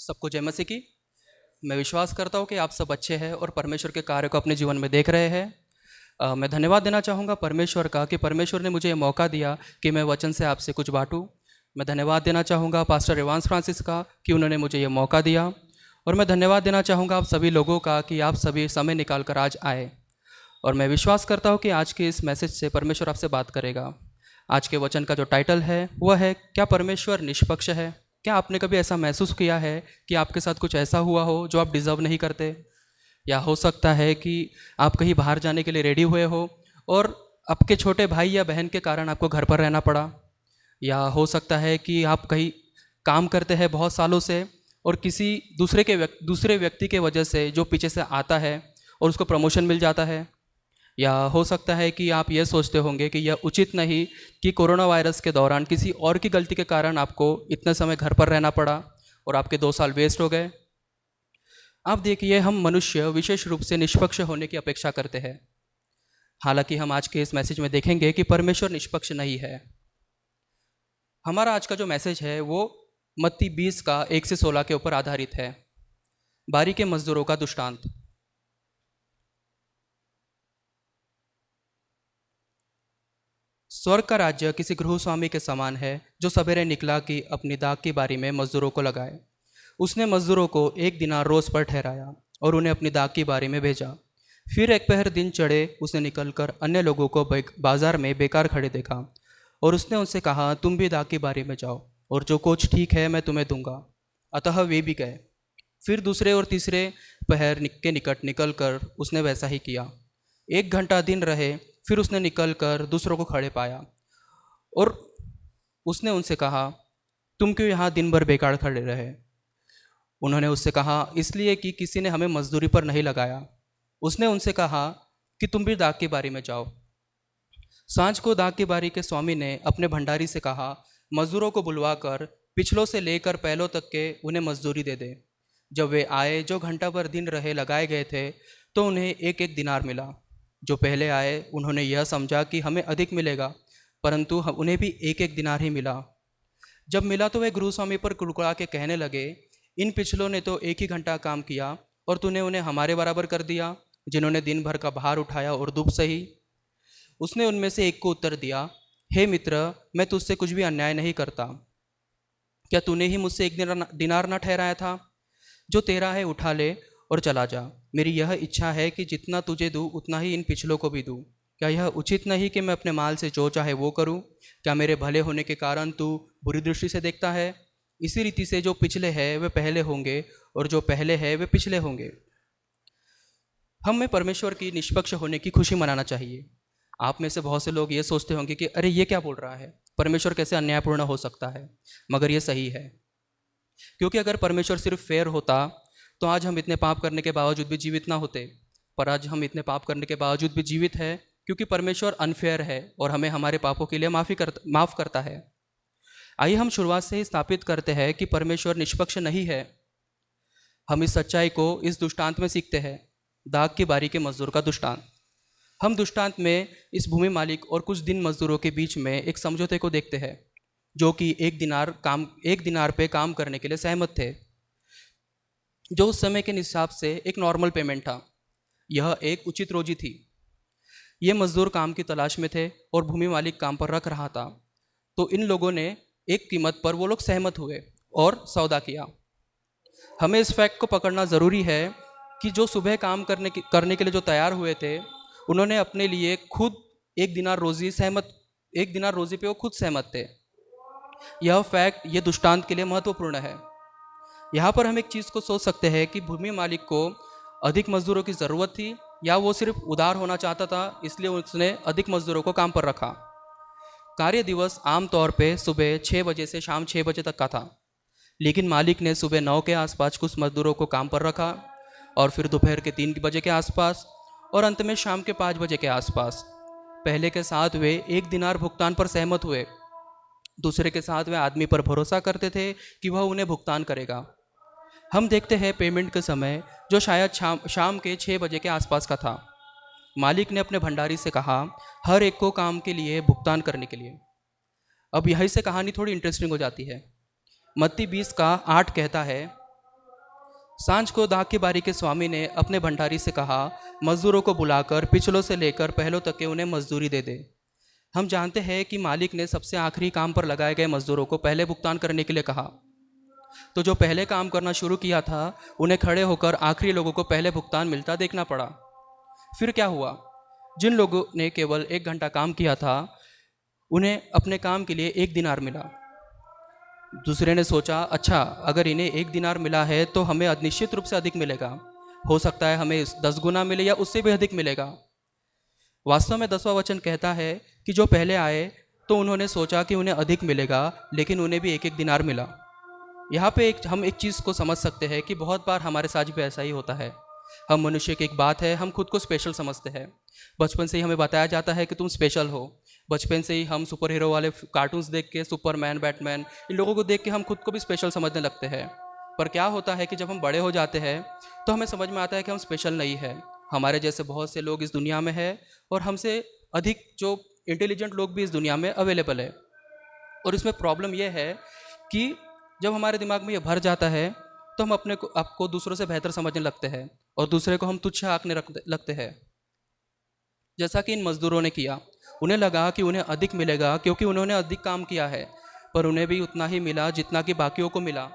सबको जय मसीह की। मैं विश्वास करता हूँ कि आप सब अच्छे हैं और परमेश्वर के कार्य को अपने जीवन में देख रहे हैं। मैं धन्यवाद देना चाहूँगा परमेश्वर का कि परमेश्वर ने मुझे ये मौका दिया कि मैं वचन से आपसे कुछ बांटूँ। मैं धन्यवाद देना चाहूँगा पास्टर इवांस फ्रांसिस का कि उन्होंने मुझे ये मौका दिया। और मैं धन्यवाद देना चाहूँगा आप सभी लोगों का कि आप सभी समय निकाल कर आज आए। और मैं विश्वास करता हूँ कि आज के इस मैसेज से परमेश्वर आपसे बात करेगा। आज के वचन का जो टाइटल है वह है, क्या परमेश्वर निष्पक्ष है? क्या आपने कभी ऐसा महसूस किया है कि आपके साथ कुछ ऐसा हुआ हो जो आप डिज़र्व नहीं करते? या हो सकता है कि आप कहीं बाहर जाने के लिए रेडी हुए हो और आपके छोटे भाई या बहन के कारण आपको घर पर रहना पड़ा। या हो सकता है कि आप कहीं काम करते हैं बहुत सालों से और किसी दूसरे व्यक्ति के वजह से जो पीछे से आता है और उसको प्रमोशन मिल जाता है। या हो सकता है कि आप ये सोचते होंगे कि यह उचित नहीं कि कोरोना वायरस के दौरान किसी और की गलती के कारण आपको इतने समय घर पर रहना पड़ा और आपके 2 साल वेस्ट हो गए। आप देखिए, हम मनुष्य विशेष रूप से निष्पक्ष होने की अपेक्षा करते हैं। हालांकि हम आज के इस मैसेज में देखेंगे कि परमेश्वर निष्पक्ष नहीं है। हमारा आज का जो मैसेज है वो मत्ती 20 का 1 से 16 के ऊपर आधारित है। बारी के मजदूरों का दृष्टांत। स्वर्ग का राज्य किसी गृहस्वामी के समान है जो सवेरे निकला कि अपनी दाख की बारी में मजदूरों को लगाए। उसने मजदूरों को 1 दिनार रोज पर ठहराया और उन्हें अपनी दाख की बारी में भेजा। फिर एक पहर दिन चढ़े उसने निकलकर अन्य लोगों को बाजार में बेकार खड़े देखा और उसने उनसे कहा, तुम भी दाख की बारी में जाओ और जो कुछ ठीक है मैं तुम्हें दूंगा। अतः वे भी गए। फिर दूसरे और तीसरे पहर के निकट निकलकर उसने वैसा ही किया। 1 घंटा दिन रहे, फिर उसने निकलकर दूसरों को खड़े पाया और उसने उनसे कहा, तुम क्यों यहाँ दिन भर बेकार खड़े रहे? उन्होंने उससे कहा, इसलिए कि किसी ने हमें मजदूरी पर नहीं लगाया। उसने उनसे कहा कि तुम भी दाख की बारी में जाओ। सांझ को दाख की बारी के स्वामी ने अपने भंडारी से कहा, मजदूरों को बुलवाकर पिछलों से लेकर पहलों तक के उन्हें मजदूरी दे दे। जब वे आए जो घंटा भर दिन रहे लगाए गए थे तो उन्हें 1-1 दिनार मिला। जो पहले आए उन्होंने यह समझा कि हमें अधिक मिलेगा, परंतु उन्हें भी 1-1 दिनार ही मिला। जब मिला तो वे गृहस्वामी पर कुड़कुड़ा के कहने लगे, इन पिछलों ने तो 1 ही घंटा काम किया और तूने उन्हें हमारे बराबर कर दिया, जिन्होंने दिन भर का भार उठाया और धूप सही। उसने उनमें से एक को उत्तर दिया, हे मित्र, मैं तुझसे कुछ भी अन्याय नहीं करता। क्या तूने ही मुझसे 1 दिनार न ठहराया था? जो तेरा है उठा ले और चला जा। मेरी यह इच्छा है कि जितना तुझे दूँ उतना ही इन पिछलों को भी दूँ। क्या यह उचित नहीं कि मैं अपने माल से जो चाहे वो करूँ? क्या मेरे भले होने के कारण तू बुरी दृष्टि से देखता है? इसी रीति से जो पिछले हैं वे पहले होंगे और जो पहले हैं वे पिछले होंगे। हमें परमेश्वर की निष्पक्ष होने की खुशी मनाना चाहिए। आप में से बहुत से लोग ये सोचते होंगे कि अरे ये क्या बोल रहा है, परमेश्वर कैसे अन्यायपूर्ण हो सकता है? मगर ये सही है, क्योंकि अगर परमेश्वर सिर्फ फेयर होता तो आज हम इतने पाप करने के बावजूद भी जीवित ना होते। पर आज हम इतने पाप करने के बावजूद भी जीवित है क्योंकि परमेश्वर अनफेयर है और हमें हमारे पापों के लिए माफ़ करता है। आइए हम शुरुआत से ही स्थापित करते हैं कि परमेश्वर निष्पक्ष नहीं है। हम इस सच्चाई को इस दृष्टांत में सीखते हैं, दाख की बारी के मजदूर का दृष्टांत। हम दृष्टांत में इस भूमि मालिक और कुछ दिन मजदूरों के बीच में एक समझौते को देखते हैं, जो कि 1 दिनार पे काम करने के लिए सहमत थे, जो उस समय के हिसाब से एक नॉर्मल पेमेंट था। यह एक उचित रोजी थी। ये मजदूर काम की तलाश में थे और भूमि मालिक काम पर रख रहा था, तो इन लोगों ने एक कीमत पर वो लोग सहमत हुए और सौदा किया। हमें इस फैक्ट को पकड़ना ज़रूरी है कि जो सुबह काम करने के लिए जो तैयार हुए थे, उन्होंने अपने लिए खुद 1 दिनार रोजी पे वो खुद सहमत थे। यह फैक्ट ये दृष्टांत के लिए महत्वपूर्ण है। यहाँ पर हम एक चीज़ को सोच सकते हैं कि भूमि मालिक को अधिक मजदूरों की ज़रूरत थी या वो सिर्फ उदार होना चाहता था, इसलिए उसने अधिक मजदूरों को काम पर रखा। कार्य दिवस आमतौर पे सुबह 6 बजे से शाम 6 बजे तक का था, लेकिन मालिक ने सुबह 9 के आसपास कुछ मजदूरों को काम पर रखा और फिर दोपहर के 3 बजे के आसपास और अंत में शाम के 5 बजे के आसपास। पहले के साथ वे 1 दिनार भुगतान पर सहमत हुए, दूसरे के साथ वे आदमी पर भरोसा करते थे कि वह उन्हें भुगतान करेगा। हम देखते हैं पेमेंट के समय जो शायद शाम के 6 बजे के आसपास का था। मालिक ने अपने भंडारी से कहा, हर एक को काम के लिए भुगतान करने के लिए। अब यहीं से कहानी थोड़ी इंटरेस्टिंग हो जाती है। मत्ती 20 का 8 कहता है, सांझ को दाग की बारी के स्वामी ने अपने भंडारी से कहा, मजदूरों को बुलाकर पिछलों से लेकर पहलों तक के उन्हें मजदूरी दे दे। हम जानते हैं कि मालिक ने सबसे आखिरी काम पर लगाए गए मजदूरों को पहले भुगतान करने के लिए कहा। तो जो पहले काम करना शुरू किया था, उन्हें खड़े होकर आखिरी लोगों को पहले भुगतान मिलता देखना पड़ा। फिर क्या हुआ? जिन लोगों ने केवल 1 घंटा काम किया था, उन्हें अपने काम के लिए 1 दिनार मिला। दूसरे ने सोचा, अच्छा, अगर इन्हें 1 दिनार मिला है तो हमें निश्चित रूप से अधिक मिलेगा। हो सकता है हमें 10 गुना मिले या उससे भी अधिक मिलेगा। वास्तव में 10वां वचन कहता है कि जो पहले आए तो उन्होंने सोचा कि उन्हें अधिक मिलेगा, लेकिन उन्हें भी 1-1 दिनार मिला। यहाँ पे हम एक चीज़ को समझ सकते हैं कि बहुत बार हमारे साथ भी ऐसा ही होता है। हम मनुष्य की एक बात है, हम खुद को स्पेशल समझते हैं। बचपन से ही हमें बताया जाता है कि तुम स्पेशल हो। बचपन से ही हम सुपर हीरो वाले कार्टून्स देख के, सुपरमैन, बैटमैन, इन लोगों को देख के हम खुद को भी स्पेशल समझने लगते हैं। पर क्या होता है कि जब हम बड़े हो जाते हैं तो हमें समझ में आता है कि हम स्पेशल नहीं है। हमारे जैसे बहुत से लोग इस दुनिया में हैं और हमसे अधिक जो इंटेलिजेंट लोग भी इस दुनिया में अवेलेबल है। और इसमें प्रॉब्लम यह है कि जब हमारे दिमाग में ये भर जाता है तो हम अपने को आपको दूसरों से बेहतर समझने लगते हैं और दूसरे को हम तुच्छ आंकने लगते हैं। जैसा कि इन मजदूरों ने किया, उन्हें लगा कि उन्हें अधिक मिलेगा क्योंकि उन्होंने अधिक काम किया है, पर उन्हें भी उतना ही मिला जितना कि बाकियों को मिला।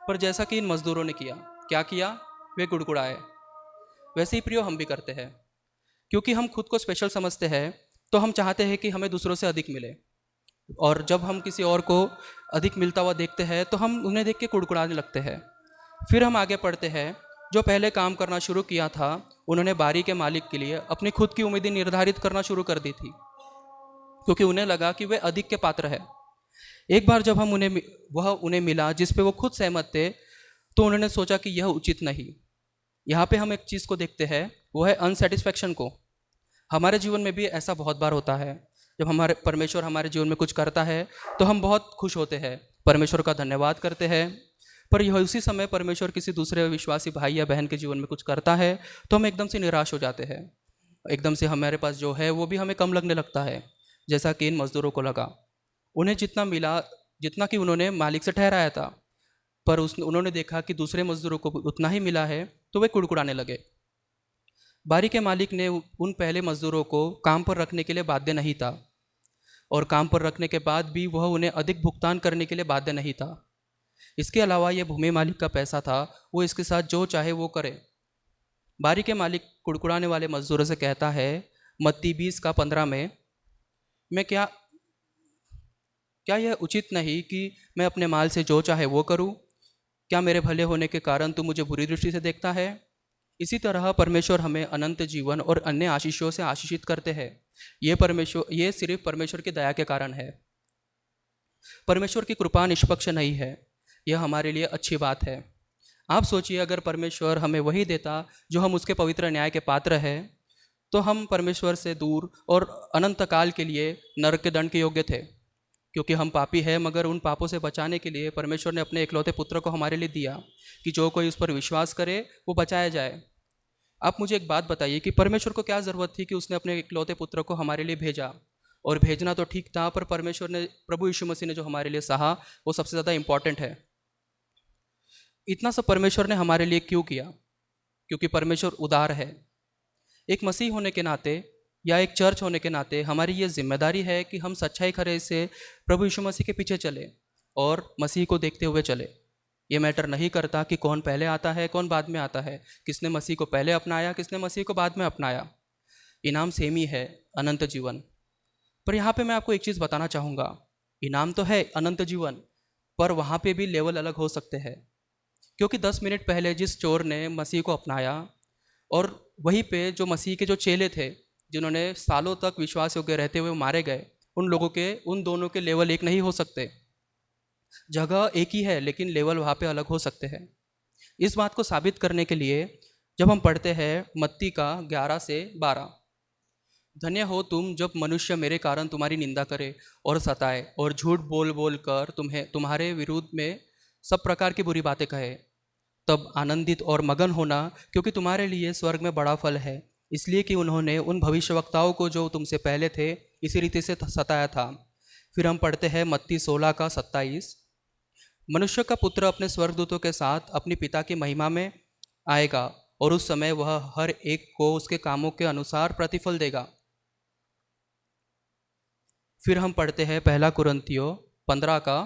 पर जैसा कि इन मजदूरों ने किया, क्या किया? वे गुड़गुड़ाए। वैसे ही प्रियो हम भी करते हैं। क्योंकि हम खुद को स्पेशल समझते हैं तो हम चाहते हैं कि हमें दूसरों से अधिक मिले, और जब हम किसी और को अधिक मिलता हुआ देखते हैं तो हम उन्हें देख के कुड़कुड़ाने लगते हैं। फिर हम आगे पढ़ते हैं, जो पहले काम करना शुरू किया था उन्होंने बारी के मालिक के लिए अपनी खुद की उम्मीदें निर्धारित करना शुरू कर दी थी, क्योंकि उन्हें लगा कि वे अधिक के पात्र है। एक बार जब वह उन्हें मिला जिस पे वो खुद सहमत थे, तो उन्होंने सोचा कि यह उचित नहीं। यहाँ पे हम एक चीज़ को देखते हैं, वो है अनसेटिस्फैक्शन को। हमारे जीवन में भी ऐसा बहुत बार होता है। जब हमारे परमेश्वर हमारे जीवन में कुछ करता है तो हम बहुत खुश होते हैं, परमेश्वर का धन्यवाद करते हैं। पर यह उसी समय परमेश्वर किसी दूसरे विश्वासी भाई या बहन के जीवन में कुछ करता है तो हम एकदम से निराश हो जाते हैं। एकदम से हमारे पास जो है वो भी हमें कम लगने लगता है, जैसा कि इन मजदूरों को लगा। उन्हें जितना मिला, जितना कि उन्होंने मालिक से ठहराया था, पर उन्होंने देखा कि दूसरे मजदूरों को उतना ही मिला है, तो वे कुड़कुड़ाने लगे। बारी के मालिक ने उन पहले मजदूरों को काम पर रखने के लिए बाध्य नहीं था, और काम पर रखने के बाद भी वह उन्हें अधिक भुगतान करने के लिए बाध्य नहीं था। इसके अलावा यह भूमि मालिक का पैसा था, वो इसके साथ जो चाहे वो करे। बारी के मालिक कुड़कुड़ाने वाले मजदूरों से कहता है, मत्ती 20:15 में, मैं क्या क्या यह उचित नहीं कि मैं अपने माल से जो चाहे वो करूं? क्या मेरे भले होने के कारण तू मुझे बुरी दृष्टि से देखता है? इसी तरह परमेश्वर हमें अनंत जीवन और अन्य आशीषों से आशीषित करते हैं। ये सिर्फ परमेश्वर की दया के कारण है। परमेश्वर की कृपा निष्पक्ष नहीं है, यह हमारे लिए अच्छी बात है। आप सोचिए, अगर परमेश्वर हमें वही देता जो हम उसके पवित्र न्याय के पात्र हैं, तो हम परमेश्वर से दूर और अनंत काल के लिए नरक के दंड के योग्य थे। क्योंकि हम पापी हैं, मगर उन पापों से बचाने के लिए परमेश्वर ने अपने इकलौते पुत्र को हमारे लिए दिया कि जो कोई उस पर विश्वास करे वो बचाया जाए। आप मुझे एक बात बताइए कि परमेश्वर को क्या ज़रूरत थी कि उसने अपने इकलौते पुत्र को हमारे लिए भेजा? और भेजना तो ठीक था, पर परमेश्वर ने, प्रभु यीशु मसीह ने जो हमारे लिए सहा, वो सबसे ज़्यादा इम्पॉर्टेंट है। इतना सब परमेश्वर ने हमारे लिए क्यों किया? क्योंकि परमेश्वर उदार है। एक मसीह होने के नाते या एक चर्च होने के नाते हमारी ये जिम्मेदारी है कि हम सच्चाई खरे से प्रभु यीशु मसीह के पीछे चले और मसीह को देखते हुए चले। ये मैटर नहीं करता कि कौन पहले आता है, कौन बाद में आता है, किसने मसीह को पहले अपनाया, किसने मसीह को बाद में अपनाया। इनाम सेम ही है, अनंत जीवन। पर यहाँ पे मैं आपको एक चीज़ बताना चाहूँगा, इनाम तो है अनंत जीवन, पर वहाँ पे भी लेवल अलग हो सकते हैं। क्योंकि 10 मिनट पहले जिस चोर ने मसीह को अपनाया, और वहीं पे जो मसीह के जो चेले थे जिन्होंने सालों तक विश्वास योग्य रहते हुए मारे गए, उन दोनों के लेवल एक नहीं हो सकते। जगह एक ही है, लेकिन लेवल वहाँ पे अलग हो सकते हैं। इस बात को साबित करने के लिए जब हम पढ़ते हैं मत्ती का 11-12, धन्य हो तुम जब मनुष्य मेरे कारण तुम्हारी निंदा करे और सताए और झूठ बोल बोल कर तुम्हारे विरुद्ध में सब प्रकार की बुरी बातें कहे। तब आनंदित और मगन होना, क्योंकि तुम्हारे लिए स्वर्ग में बड़ा फल है, इसलिए कि उन्होंने उन भविष्यवक्ताओं को जो तुमसे पहले थे इसी रीति से सताया था। फिर हम पढ़ते हैं मत्ती 16:27, मनुष्य का पुत्र अपने स्वर्गदूतों के साथ अपनी पिता की महिमा में आएगा और उस समय वह हर एक को उसके कामों के अनुसार प्रतिफल देगा। फिर हम पढ़ते हैं पहला कुरिन्थियों 15 का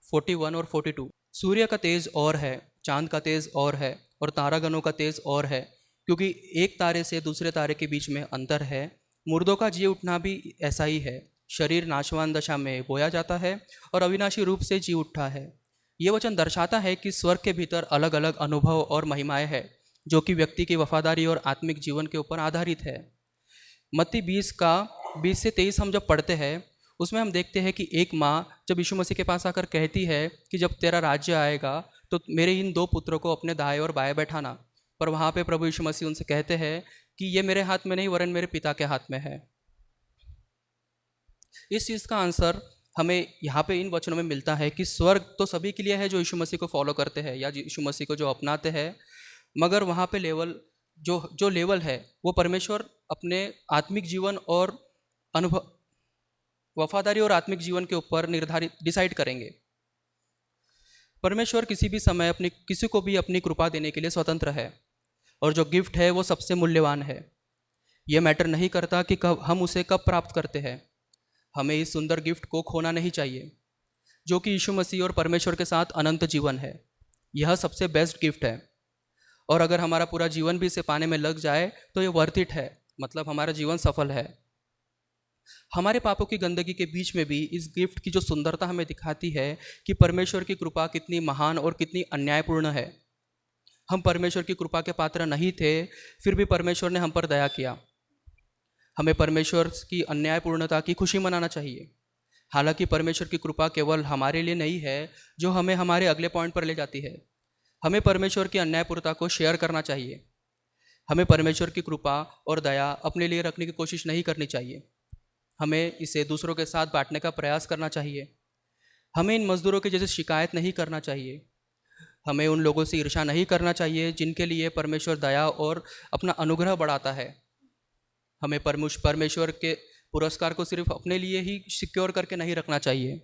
41 और 42। सूर्य का तेज और है, चांद का तेज और है, और तारागणों का तेज और है, क्योंकि एक तारे से दूसरे तारे के बीच में अंतर है। मुर्दों का जी उठना भी ऐसा ही है। शरीर नाशवान दशा में बोया जाता है और अविनाशी रूप से जी उठा है। ये वचन दर्शाता है कि स्वर्ग के भीतर अलग अलग अनुभव और महिमाएं हैं, जो कि व्यक्ति की वफादारी और आत्मिक जीवन के ऊपर आधारित है। मत्ती 20 का 20 से 23 हम जब पढ़ते हैं, उसमें हम देखते हैं कि एक माँ जब यीशु मसीह के पास आकर कहती है कि जब तेरा राज्य आएगा तो मेरे इन 2 पुत्रों को अपने दाएं और बाएं बैठाना। पर वहाँ पे प्रभु यीशु मसीह उनसे कहते हैं कि ये मेरे हाथ में नहीं, वरन मेरे पिता के हाथ में है। इस चीज़ का आंसर हमें यहाँ पे इन वचनों में मिलता है कि स्वर्ग तो सभी के लिए है जो यीशु मसीह को फॉलो करते हैं या यीशु मसीह को जो अपनाते हैं, मगर वहाँ पे लेवल जो लेवल है वो परमेश्वर अपने आत्मिक जीवन और अनुभव वफादारी और आत्मिक जीवन के ऊपर निर्धारित डिसाइड करेंगे। परमेश्वर किसी भी समय किसी को भी अपनी कृपा देने के लिए स्वतंत्र है, और जो गिफ्ट है वो सबसे मूल्यवान है। ये मैटर नहीं करता कि हम उसे कब प्राप्त करते हैं। हमें इस सुंदर गिफ्ट को खोना नहीं चाहिए, जो कि यीशु मसीह और परमेश्वर के साथ अनंत जीवन है। यह सबसे बेस्ट गिफ्ट है, और अगर हमारा पूरा जीवन भी इसे पाने में लग जाए तो ये वर्थ इट है, मतलब हमारा जीवन सफल है। हमारे पापों की गंदगी के बीच में भी इस गिफ्ट की जो सुंदरता हमें दिखाती है कि परमेश्वर की कृपा कितनी महान और कितनी अन्यायपूर्ण है। हम परमेश्वर की कृपा के पात्र नहीं थे, फिर भी परमेश्वर ने हम पर दया किया। हमें परमेश्वर की अन्यायपूर्णता की खुशी मनाना चाहिए। हालांकि परमेश्वर की कृपा केवल हमारे लिए नहीं है जो हमें हमारे अगले पॉइंट पर ले जाती है। हमें परमेश्वर की अन्यायपूर्णता को शेयर करना चाहिए। हमें परमेश्वर की कृपा और दया अपने लिए रखने की कोशिश नहीं करनी चाहिए। हमें इसे दूसरों के साथ बांटने का प्रयास करना चाहिए। हमें इन मजदूरों की जैसे शिकायत नहीं करना चाहिए। हमें उन लोगों से ईर्ष्या नहीं करना चाहिए जिनके लिए परमेश्वर दया और अपना अनुग्रह बढ़ाता है। हमें परमेश्वर के पुरस्कार को सिर्फ अपने लिए ही सिक्योर करके नहीं रखना चाहिए।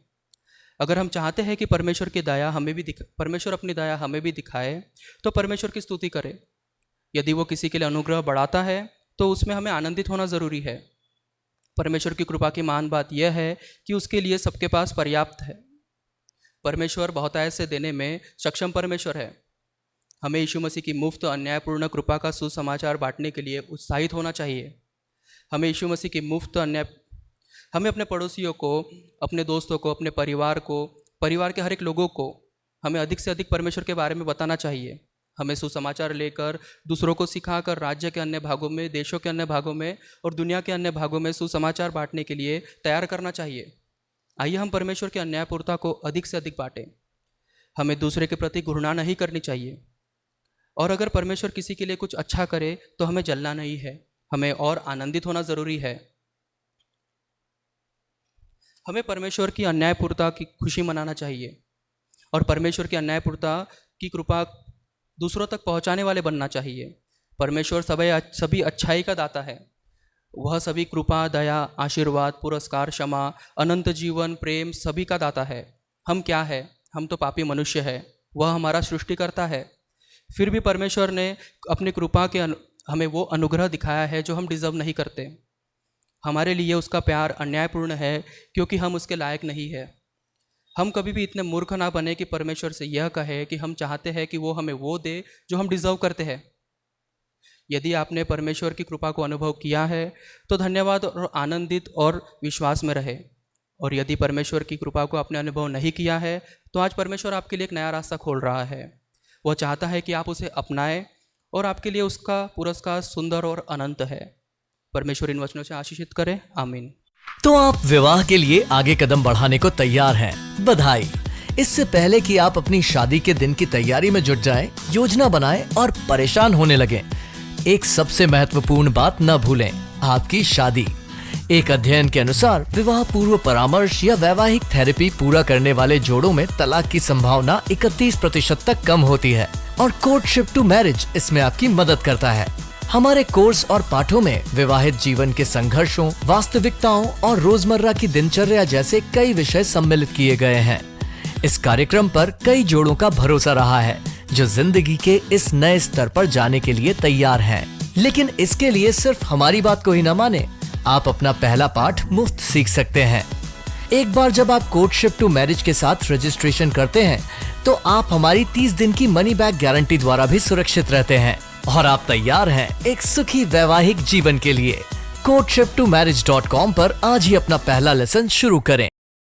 अगर हम चाहते हैं कि परमेश्वर अपनी दया हमें भी दिखाए, तो परमेश्वर की स्तुति करें। यदि वो किसी के लिए अनुग्रह बढ़ाता है तो उसमें हमें आनंदित होना ज़रूरी है। परमेश्वर की कृपा की महान बात यह है कि उसके लिए सबके पास पर्याप्त है। परमेश्वर बहुतायत से देने में सक्षम परमेश्वर है। हमें यीशु मसीह की मुफ्त अन्यायपूर्ण कृपा का सुसमाचार बांटने के लिए उत्साहित होना चाहिए। हमें यीशु मसीह की हमें अपने पड़ोसियों को, अपने दोस्तों को, अपने परिवार के हर एक लोगों को हमें अधिक से अधिक परमेश्वर के बारे में बताना चाहिए। हमें सुसमाचार लेकर दूसरों को सिखाकर राज्य के अन्य भागों में, देशों के अन्य भागों में और दुनिया के अन्य भागों में सुसमाचार बांटने के लिए तैयार करना चाहिए। आइए हम परमेश्वर की अन्यायपूर्णता को अधिक से अधिक बांटें। हमें दूसरे के प्रति घृणा नहीं करनी चाहिए, और अगर परमेश्वर किसी के लिए कुछ अच्छा करे तो हमें जलना नहीं है, हमें और आनंदित होना ज़रूरी है। हमें परमेश्वर की अन्यायपूर्णता की खुशी मनाना चाहिए और परमेश्वर की अन्यायपूर्णता की कृपा दूसरों तक पहुंचाने वाले बनना चाहिए। परमेश्वर सभी अच्छाई का दाता है। वह सभी कृपा, दया, आशीर्वाद, पुरस्कार, क्षमा, अनंत जीवन, प्रेम सभी का दाता है। हम क्या है? हम तो पापी मनुष्य है। वह हमारा सृष्टिकर्ता है। फिर भी परमेश्वर ने अपनी कृपा के हमें वो अनुग्रह दिखाया है जो हम डिज़र्व नहीं करते। हमारे लिए उसका प्यार अन्यायपूर्ण है क्योंकि हम उसके लायक नहीं है। हम कभी भी इतने मूर्ख ना बने कि परमेश्वर से यह कहे कि हम चाहते हैं कि वो हमें वो दे जो हम डिज़र्व करते हैं। यदि आपने परमेश्वर की कृपा को अनुभव किया है तो धन्यवाद और आनंदित और विश्वास में रहे। और यदि परमेश्वर की कृपा को आपने अनुभव नहीं किया है तो आज परमेश्वर आपके लिए एक नया रास्ता खोल रहा है। वह चाहता है कि आप उसे अपनाएं और आपके लिए उसका पुरस्कार सुंदर और अनंत है। परमेश्वर इन वचनों से आशीषित करे। आमीन। तो आप विवाह के लिए आगे कदम बढ़ाने को तैयार हैं। बधाई। इससे पहले कि आप अपनी शादी के दिन की तैयारी में जुट जाएं, योजना बनाएं और परेशान होने लगें, एक सबसे महत्वपूर्ण बात न भूलें, आपकी शादी। एक अध्ययन के अनुसार विवाह पूर्व परामर्श या वैवाहिक थेरेपी पूरा करने वाले जोड़ों में तलाक की संभावना 31% तक कम होती है और कोर्टशिप टू मैरिज इसमें आपकी मदद करता है। हमारे कोर्स और पाठों में विवाहित जीवन के संघर्षों, वास्तविकताओं और रोजमर्रा की दिनचर्या जैसे कई विषय सम्मिलित किए गए हैं। इस कार्यक्रम पर कई जोड़ों का भरोसा रहा है, जो जिंदगी के इस नए स्तर पर जाने के लिए तैयार हैं। लेकिन इसके लिए सिर्फ हमारी बात को ही न माने, आप अपना पहला पाठ मुफ्त सीख सकते हैं। एक बार जब आप कोर्टशिप टू मैरिज के साथ रजिस्ट्रेशन करते हैं तो आप हमारी 30 दिन की मनी बैक गारंटी द्वारा भी सुरक्षित रहते हैं और आप तैयार हैं एक सुखी वैवाहिक जीवन के लिए। courtship2marriage.com पर आज ही अपना पहला लेसन शुरू करें।